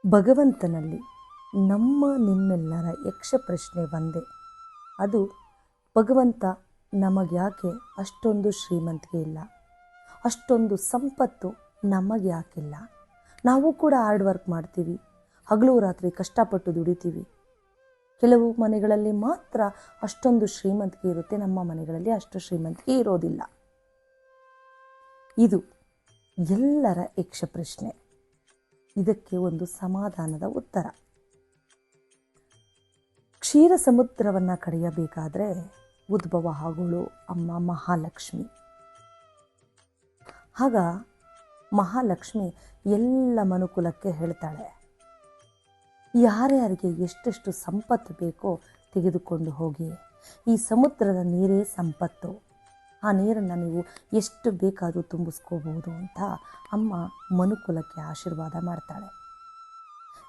ಭಗವಂತನಲ್ಲಿ ನಮ್ಮ ನಿಮ್ಮೆಲ್ಲರ ಯಕ್ಷ ಪ್ರಶ್ನೆ ಒಂದೇ. ಅದು ಭಗವಂತ ನಮಗ್ಯಾಕೆ ಅಷ್ಟೊಂದು ಶ್ರೀಮಂತಿಕೆ ಇಲ್ಲ, ಅಷ್ಟೊಂದು ಸಂಪತ್ತು ನಮಗೆ ಯಾಕಿಲ್ಲ? ನಾವು ಕೂಡ ಹಾರ್ಡ್ ವರ್ಕ್ ಮಾಡ್ತೀವಿ, ಹಗಲು ರಾತ್ರಿ ಕಷ್ಟಪಟ್ಟು ದುಡಿತೀವಿ. ಕೆಲವು ಮನೆಗಳಲ್ಲಿ ಮಾತ್ರ ಅಷ್ಟೊಂದು ಶ್ರೀಮಂತಿಕೆ ಇರುತ್ತೆ, ನಮ್ಮ ಮನೆಗಳಲ್ಲಿ ಅಷ್ಟು ಶ್ರೀಮಂತಿಕೆ ಇರೋದಿಲ್ಲ. ಇದು ಎಲ್ಲರ ಯಕ್ಷ ಪ್ರಶ್ನೆ. ಇದಕ್ಕೆ ಒಂದು ಸಮಾಧಾನದ ಉತ್ತರ. ಕ್ಷೀರ ಸಮುದ್ರವನ್ನು ಕಡಿಯಬೇಕಾದ್ರೆ ಉದ್ಭವ ಆಗೋಳು ಅಮ್ಮ ಮಹಾಲಕ್ಷ್ಮಿ. ಆಗ ಮಹಾಲಕ್ಷ್ಮಿ ಎಲ್ಲ ಮನುಕುಲಕ್ಕೆ ಹೇಳ್ತಾಳೆ, ಯಾರ್ಯಾರಿಗೆ ಎಷ್ಟೆಷ್ಟು ಸಂಪತ್ತು ಬೇಕೋ ತೆಗೆದುಕೊಂಡು ಹೋಗಿ, ಈ ಸಮುದ್ರದ ನೀರೇ ಸಂಪತ್ತು, ಆ ನೀರನ್ನು ನೀವು ಎಷ್ಟು ಬೇಕಾದರೂ ತುಂಬಿಸ್ಕೋಬಹುದು ಅಂತ ಅಮ್ಮ ಮನುಕುಲಕ್ಕೆ ಆಶೀರ್ವಾದ ಮಾಡ್ತಾಳೆ.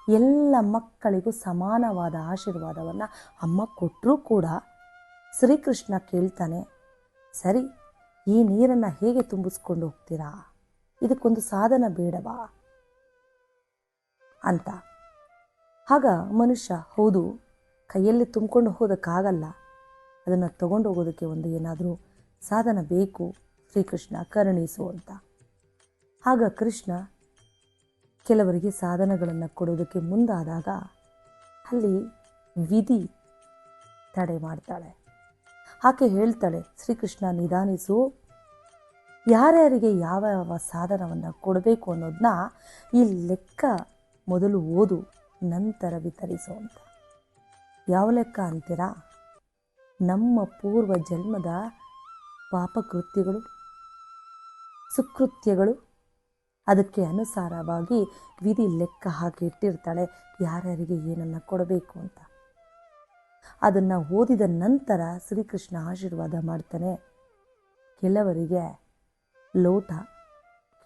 ಎಲ್ಲ ಮಕ್ಕಳಿಗೂ ಸಮಾನವಾದ ಆಶೀರ್ವಾದವನ್ನು ಅಮ್ಮ ಕೊಟ್ಟರೂ ಕೂಡ ಶ್ರೀಕೃಷ್ಣ ಕೇಳ್ತಾನೆ, ಸರಿ, ಈ ನೀರನ್ನು ಹೇಗೆ ತುಂಬಿಸ್ಕೊಂಡು ಹೋಗ್ತೀರಾ? ಇದಕ್ಕೊಂದು ಸಾಧನ ಬೇಡವಾ ಅಂತ. ಆಗ ಮನುಷ್ಯ, ಹೌದು, ಕೈಯಲ್ಲಿ ತುಂಬಿಕೊಂಡು ಹೋಗೋದಕ್ಕಾಗಲ್ಲ, ಅದನ್ನು ತಗೊಂಡು ಹೋಗೋದಕ್ಕೆ ಒಂದು ಏನಾದರೂ ಸಾಧನ ಬೇಕು, ಶ್ರೀಕೃಷ್ಣ ಕರುಣಿಸು ಅಂತ. ಆಗ ಕೃಷ್ಣ ಕೆಲವರಿಗೆ ಸಾಧನಗಳನ್ನು ಕೊಡೋದಕ್ಕೆ ಮುಂದಾದಾಗ ಅಲ್ಲಿ ವಿಧಿ ತಡೆ ಮಾಡ್ತಾಳೆ. ಆಕೆ ಹೇಳ್ತಾಳೆ, ಶ್ರೀಕೃಷ್ಣ ನಿಧಾನಿಸು, ಯಾರ್ಯಾರಿಗೆ ಯಾವ ಯಾವ ಸಾಧನವನ್ನು ಕೊಡಬೇಕು ಅನ್ನೋದನ್ನ ಈ ಲೆಕ್ಕ ಮೊದಲು ಓದು, ನಂತರ ವಿತರಿಸು ಅಂತ. ಯಾವ ಲೆಕ್ಕ ಅಂತೀರಾ? ನಮ್ಮ ಪೂರ್ವ ಜನ್ಮದ ಪಾಪಕೃತ್ಯಗಳು, ಸುಕೃತ್ಯಗಳು, ಅದಕ್ಕೆ ಅನುಸಾರವಾಗಿ ವಿಧಿ ಲೆಕ್ಕ ಹಾಕಿ ಇಟ್ಟಿರ್ತಾಳೆ ಯಾರ್ಯಾರಿಗೆ ಏನನ್ನು ಕೊಡಬೇಕು ಅಂತ. ಅದನ್ನು ಓದಿದ ನಂತರ ಶ್ರೀಕೃಷ್ಣ ಆಶೀರ್ವಾದ ಮಾಡ್ತಾನೆ. ಕೆಲವರಿಗೆ ಲೋಟ,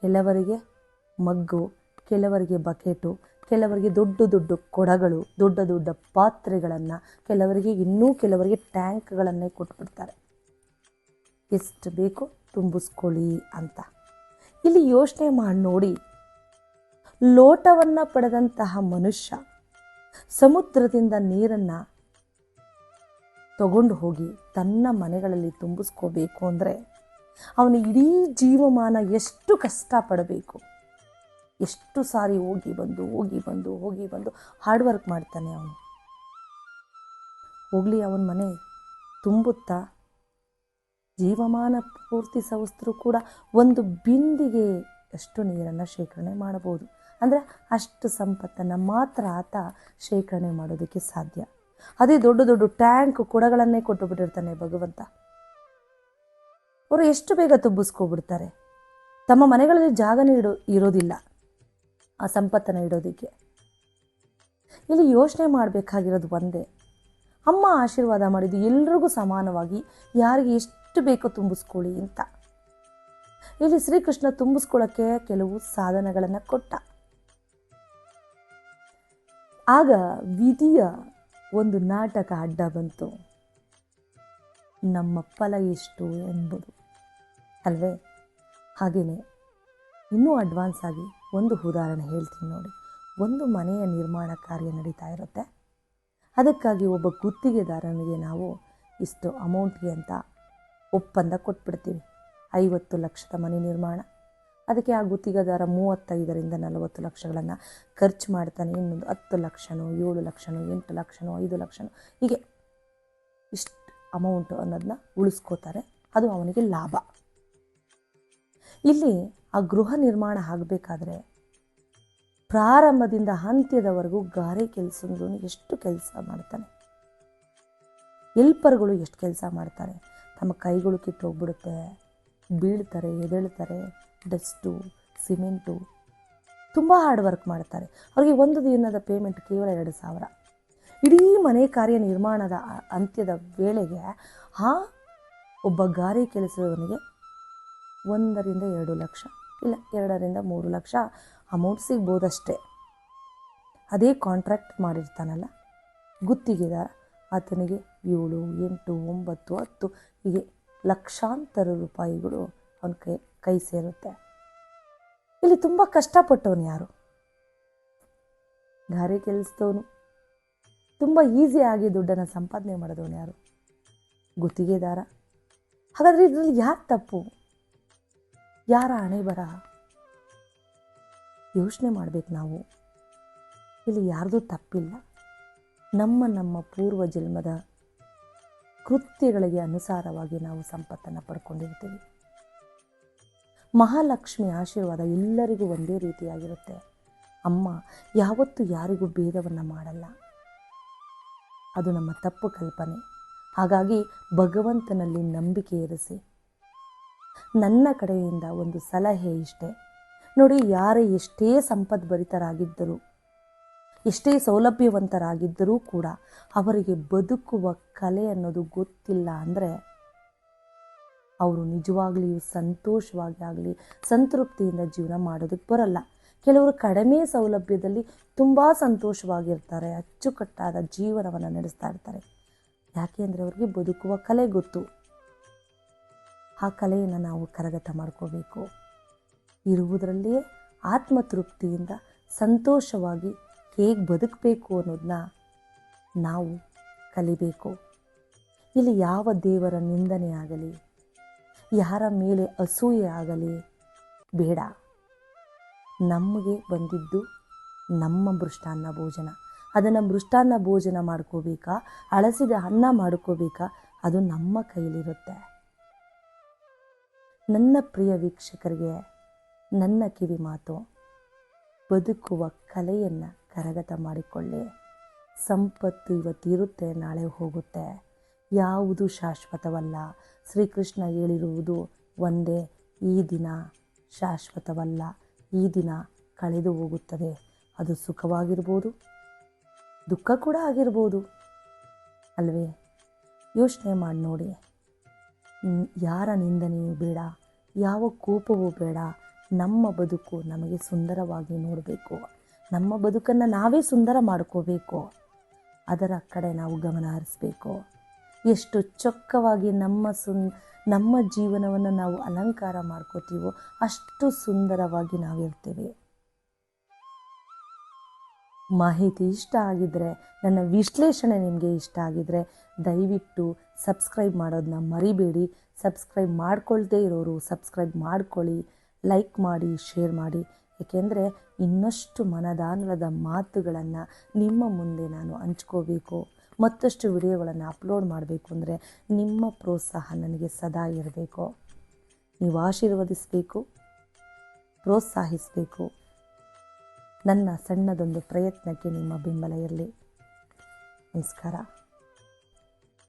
ಕೆಲವರಿಗೆ ಮಗ್ಗು, ಕೆಲವರಿಗೆ ಬಕೆಟು, ಕೆಲವರಿಗೆ ದೊಡ್ಡ ದೊಡ್ಡ ಕೊಡಗಳು, ದೊಡ್ಡ ದೊಡ್ಡ ಪಾತ್ರೆಗಳನ್ನು, ಕೆಲವರಿಗೆ ಟ್ಯಾಂಕ್ಗಳನ್ನೇ ಕೊಟ್ಬಿಡ್ತಾರೆ, ಎಷ್ಟು ಬೇಕೋ ತುಂಬಿಸ್ಕೊಳ್ಳಿ ಅಂತ. ಇಲ್ಲಿ ಯೋಚನೆ ಮಾಡಿ ನೋಡಿ, ಲೋಟವನ್ನು ಪಡೆದಂತಹ ಮನುಷ್ಯ ಸಮುದ್ರದಿಂದ ನೀರನ್ನು ತಗೊಂಡು ಹೋಗಿ ತನ್ನ ಮನೆಗಳಲ್ಲಿ ತುಂಬಿಸ್ಕೋಬೇಕು ಅಂದರೆ ಅವನು ಇಡೀ ಜೀವಮಾನ ಎಷ್ಟು ಕಷ್ಟಪಡಬೇಕು, ಎಷ್ಟು ಸಾರಿ ಹೋಗಿ ಬಂದು ಹಾರ್ಡ್ ವರ್ಕ್ ಮಾಡ್ತಾನೆ ಅವನು. ಹೋಗಲಿ, ಅವನ ಮನೆ ತುಂಬುತ್ತಾ? ಜೀವಮಾನ ಪೂರ್ತಿ ಸವಸ್ತರೂ ಕೂಡ ಒಂದು ಬಿಂದಿಗೆ ಅಷ್ಟು ನೀರನ್ನು ಶೇಖರಣೆ ಮಾಡಬಹುದು. ಅಂದರೆ ಅಷ್ಟು ಸಂಪತ್ತನ್ನು ಮಾತ್ರ ಆತ ಶೇಖರಣೆ ಮಾಡೋದಕ್ಕೆ ಸಾಧ್ಯ. ಅದೇ ದೊಡ್ಡ ದೊಡ್ಡ ಟ್ಯಾಂಕ್ ಕೊಡಗಳನ್ನೇ ಕೊಟ್ಟು ಬಿಟ್ಟಿರ್ತಾನೆ ಭಗವಂತ. ಅವರು ಎಷ್ಟು ಬೇಗ ತುಂಬಿಸ್ಕೊಬಿಡ್ತಾರೆ. ತಮ್ಮ ಮನೆಗಳಲ್ಲಿ ಜಾಗನೇ ಇರೋದಿಲ್ಲ ಆ ಸಂಪತ್ತನ್ನು ಇಡೋದಕ್ಕೆ. ಇಲ್ಲಿ ಯೋಚನೆ ಮಾಡಬೇಕಾಗಿರೋದು ಒಂದೇ, ಅಮ್ಮ ಆಶೀರ್ವಾದ ಮಾಡಿದ್ದು ಎಲ್ರಿಗೂ ಸಮಾನವಾಗಿ, ಯಾರಿಗೆ ಎಷ್ಟು ಬೇಕೋ ತುಂಬಿಸ್ಕೊಳ್ಳಿ ಅಂತ. ಇಲ್ಲಿ ಶ್ರೀಕೃಷ್ಣ ತುಂಬಿಸ್ಕೊಳ್ಳೋಕ್ಕೆ ಕೆಲವು ಸಾಧನಗಳನ್ನು ಕೊಟ್ಟ. ಆಗ ವಿಧಿಯ ಒಂದು ನಾಟಕ ಅಡ್ಡ ಬಂತು, ನಮ್ಮ ಫಲ ಎಷ್ಟು ಎಂಬುದು ಅಲ್ವೇ? ಹಾಗೆಯೇ ಇನ್ನೂ ಅಡ್ವಾನ್ಸ್ ಆಗಿ ಒಂದು ಉದಾಹರಣೆ ಹೇಳ್ತೀನಿ ನೋಡಿ. ಒಂದು ಮನೆಯ ನಿರ್ಮಾಣ ಕಾರ್ಯ ನಡೀತಾ ಇರುತ್ತೆ. ಅದಕ್ಕಾಗಿ ಒಬ್ಬ ಗುತ್ತಿಗೆದಾರನಿಗೆ ನಾವು ಇಷ್ಟು ಅಮೌಂಟ್ಗೆ ಅಂತ ಒಪ್ಪಂದ ಕೊಟ್ಬಿಡ್ತೀವಿ. 50 ಲಕ್ಷದ ಮನೆ ನಿರ್ಮಾಣ. ಅದಕ್ಕೆ ಆ ಗುತ್ತಿಗೆದಾರ 35ರಿಂದ 40 ಲಕ್ಷಗಳನ್ನು ಖರ್ಚು ಮಾಡ್ತಾನೆ. ಇನ್ನೊಂದು 10 ಲಕ್ಷನೋ, 7 ಲಕ್ಷನೋ, 8 ಲಕ್ಷನೋ, 5 ಲಕ್ಷನೋ, ಹೀಗೆ ಇಷ್ಟು ಅಮೌಂಟು ಅನ್ನೋದನ್ನ ಉಳಿಸ್ಕೋತಾರೆ. ಅದು ಅವನಿಗೆ ಲಾಭ. ಇಲ್ಲಿ ಆ ಗೃಹ ನಿರ್ಮಾಣ ಆಗಬೇಕಾದ್ರೆ ಪ್ರಾರಂಭದಿಂದ ಅಂತ್ಯದವರೆಗೂ ಗಾರೆ ಕೆಲಸದವನು ಎಷ್ಟು ಕೆಲಸ ಮಾಡ್ತಾನೆ, ಹೆಲ್ಪರ್ಗಳು ಎಷ್ಟು ಕೆಲಸ ಮಾಡ್ತಾರೆ. ತಮ್ಮ ಕೈಗಳು ಕಿತ್ತೋಗ್ಬಿಡುತ್ತೆ, ಬೀಳ್ತಾರೆ, ಎದ್ದೇಳ್ತಾರೆ, ಡಸ್ಟು, ಸಿಮೆಂಟು, ತುಂಬ ಹಾರ್ಡ್ ವರ್ಕ್ ಮಾಡ್ತಾರೆ. ಅವರಿಗೆ ಒಂದು ದಿನದ ಪೇಮೆಂಟ್ ಕೇವಲ 2,000. ಇಡೀ ಮನೆ ಕಾರ್ಯ ನಿರ್ಮಾಣದ ಅಂತ್ಯದ ವೇಳೆಗೆ ಆ ಒಬ್ಬ ಗಾರೆ ಕೆಲಸದವನಿಗೆ 1ರಿಂದ 2 ಲಕ್ಷ, ಇಲ್ಲ 2ರಿಂದ 3 ಲಕ್ಷ ಅಮೌಂಟ್ ಸಿಗ್ಬೋದಷ್ಟೇ. ಅದೇ ಕಾಂಟ್ರಾಕ್ಟ್ ಮಾಡಿರ್ತಾನಲ್ಲ ಗುತ್ತಿಗೆದಾರ, ಆತನಿಗೆ 7, 8, 9, 10 ಹೀಗೆ ಲಕ್ಷಾಂತರ ರೂಪಾಯಿಗಳು ಅವನ ಕೈ ಸೇರುತ್ತೆ. ಇಲ್ಲಿ ತುಂಬ ಕಷ್ಟಪಟ್ಟವನು ಯಾರು? ಗಾರೆ ಕೆಲಸದವನು, ತುಂಬ ಈಸಿಯಾಗಿ ದುಡ್ಡನ್ನು ಸಂಪಾದನೆ ಮಾಡಿದವನು ಯಾರು? ಗುತ್ತಿಗೆದಾರ. ಹಾಗಾದರೆ ಇದರಲ್ಲಿ ಯಾರು ತಪ್ಪು, ಯಾರ ಹಣೆ ಬರಹ? ಯೋಚನೆ ಮಾಡಬೇಕು ನಾವು. ಇಲ್ಲಿ ಯಾರ್ದೂ ತಪ್ಪಿಲ್ಲ. ನಮ್ಮ ಪೂರ್ವ ಜನ್ಮದ ಕೃತ್ಯಗಳಿಗೆ ಅನುಸಾರವಾಗಿ ನಾವು ಸಂಪತ್ತನ್ನು ಪಡ್ಕೊಂಡಿರ್ತೀವಿ. ಮಹಾಲಕ್ಷ್ಮಿ ಆಶೀರ್ವಾದ ಎಲ್ಲರಿಗೂ ಒಂದೇ ರೀತಿಯಾಗಿರುತ್ತೆ. ಅಮ್ಮ ಯಾವತ್ತೂ ಯಾರಿಗೂ ಭೇದವನ್ನು ಮಾಡಲ್ಲ. ಅದು ನಮ್ಮ ತಪ್ಪು ಕಲ್ಪನೆ. ಹಾಗಾಗಿ ಭಗವಂತನಲ್ಲಿ ನಂಬಿಕೆ ಇರಿಸಿ. ನನ್ನ ಕಡೆಯಿಂದ ಒಂದು ಸಲಹೆ ಇಷ್ಟೇ ನೋಡಿ, ಯಾರೇ ಎಷ್ಟೇ ಸಂಪದ್ಭರಿತರಾಗಿದ್ದರೂ, ಎಷ್ಟೇ ಸೌಲಭ್ಯವಂತರಾಗಿದ್ದರೂ ಕೂಡ ಅವರಿಗೆ ಬದುಕುವ ಕಲೆ ಅನ್ನೋದು ಗೊತ್ತಿಲ್ಲ ಅಂದರೆ ಅವರು ನಿಜವಾಗ್ಲಿಯೂ ಸಂತೋಷವಾಗಿ ಆಗಲಿ ಸಂತೃಪ್ತಿಯಿಂದ ಜೀವನ ಮಾಡೋದಕ್ಕೆ ಬರಲ್ಲ. ಕೆಲವರು ಕಡಿಮೆ ಸೌಲಭ್ಯದಲ್ಲಿ ತುಂಬ ಸಂತೋಷವಾಗಿರ್ತಾರೆ, ಅಚ್ಚುಕಟ್ಟಾದ ಜೀವನವನ್ನು ನಡೆಸ್ತಾ ಇರ್ತಾರೆ. ಯಾಕೆ ಅಂದರೆ ಅವ್ರಿಗೆ ಬದುಕುವ ಕಲೆ ಗೊತ್ತು. ಆ ಕಲೆಯನ್ನು ನಾವು ಕರಗತ ಮಾಡ್ಕೋಬೇಕು. ಇರುವುದರಲ್ಲಿಯೇ ಆತ್ಮತೃಪ್ತಿಯಿಂದ ಸಂತೋಷವಾಗಿ ಹೇಗೆ ಬದುಕಬೇಕು ಅನ್ನೋದನ್ನ ನಾವು ಕಲಿಬೇಕು. ಇಲ್ಲಿ ಯಾವ ದೇವರ ನಿಂದನೆ ಆಗಲಿ, ಯಾರ ಮೇಲೆ ಅಸೂಯೆ ಆಗಲಿ ಬೇಡ. ನಮಗೆ ಬಂದಿದ್ದು ನಮ್ಮ ಮೃಷ್ಟಾನ್ನ ಭೋಜನ. ಅದನ್ನು ಮೃಷ್ಟಾನ್ನ ಭೋಜನ ಮಾಡ್ಕೋಬೇಕಾ, ಹಳಸಿದ ಅನ್ನ ಮಾಡ್ಕೋಬೇಕಾ, ಅದು ನಮ್ಮ ಕೈಲಿರುತ್ತೆ. ನನ್ನ ಪ್ರಿಯ ವೀಕ್ಷಕರಿಗೆ ನನ್ನ ಕಿವಿ ಮಾತು, ಬದುಕುವ ಕಲೆಯನ್ನು ಕರಗತ ಮಾಡಿಕೊಳ್ಳಿ. ಸಂಪತ್ತು ಇವತ್ತಿರುತ್ತೆ, ನಾಳೆ ಹೋಗುತ್ತೆ. ಯಾವುದು ಶಾಶ್ವತವಲ್ಲ. ಶ್ರೀಕೃಷ್ಣ ಹೇಳಿರುವುದು ಒಂದೇ, ಈ ದಿನ ಶಾಶ್ವತವಲ್ಲ, ಈ ದಿನ ಕಳೆದು ಹೋಗುತ್ತದೆ. ಅದು ಸುಖವಾಗಿರ್ಬೋದು, ದುಃಖ ಕೂಡ ಆಗಿರ್ಬೋದು ಅಲ್ವೇ? ಯೋಚನೆ ಮಾಡಿ ನೋಡಿ. ಯಾರ ನಿಂದನೆಯೂ ಬೇಡ, ಯಾವ ಕೋಪವೂ ಬೇಡ. ನಮ್ಮ ಬದುಕು ನಮಗೆ ಸುಂದರವಾಗಿ ನೋಡಬೇಕು. ನಮ್ಮ ಬದುಕನ್ನು ನಾವೇ ಸುಂದರ ಮಾಡ್ಕೋಬೇಕು. ಅದರ ಕಡೆ ನಾವು ಗಮನ ಹರಿಸಬೇಕು. ಎಷ್ಟು ಚೊಕ್ಕವಾಗಿ ನಮ್ಮ ಜೀವನವನ್ನು ನಾವು ಅಲಂಕಾರ ಮಾಡ್ಕೋತೀವೋ ಅಷ್ಟು ಸುಂದರವಾಗಿ ನಾವಿರ್ತೀವಿ. ಮಾಹಿತಿ ಇಷ್ಟ ಆಗಿದ್ದರೆ, ನನ್ನ ವಿಶ್ಲೇಷಣೆ ನಿಮಗೆ ಇಷ್ಟ ಆಗಿದ್ದರೆ ದಯವಿಟ್ಟು ಸಬ್ಸ್ಕ್ರೈಬ್ ಮಾಡೋದನ್ನ ಮರಿಬೇಡಿ. ಸಬ್ಸ್ಕ್ರೈಬ್ ಮಾಡ್ಕೊಳ್ದೇ ಇರೋರು ಸಬ್ಸ್ಕ್ರೈಬ್ ಮಾಡ್ಕೊಳ್ಳಿ, ಲೈಕ್ ಮಾಡಿ, ಶೇರ್ ಮಾಡಿ. ಏಕೆಂದರೆ ಇನ್ನಷ್ಟು ಮನದಾಳದ ಮಾತುಗಳನ್ನು ನಿಮ್ಮ ಮುಂದೆ ನಾನು ಹಂಚ್ಕೋಬೇಕು. ಮತ್ತಷ್ಟು ವಿಡಿಯೋಗಳನ್ನು ಅಪ್ಲೋಡ್ ಮಾಡಬೇಕು ಅಂದರೆ ನಿಮ್ಮ ಪ್ರೋತ್ಸಾಹ ನನಗೆ ಸದಾ ಇರಬೇಕು. ನೀವು ಆಶೀರ್ವದಿಸಬೇಕು, ಪ್ರೋತ್ಸಾಹಿಸಬೇಕು. ನನ್ನ ಸಣ್ಣದೊಂದು ಪ್ರಯತ್ನಕ್ಕೆ ನಿಮ್ಮ ಬೆಂಬಲ ಇರಲಿ. ನಮಸ್ಕಾರ.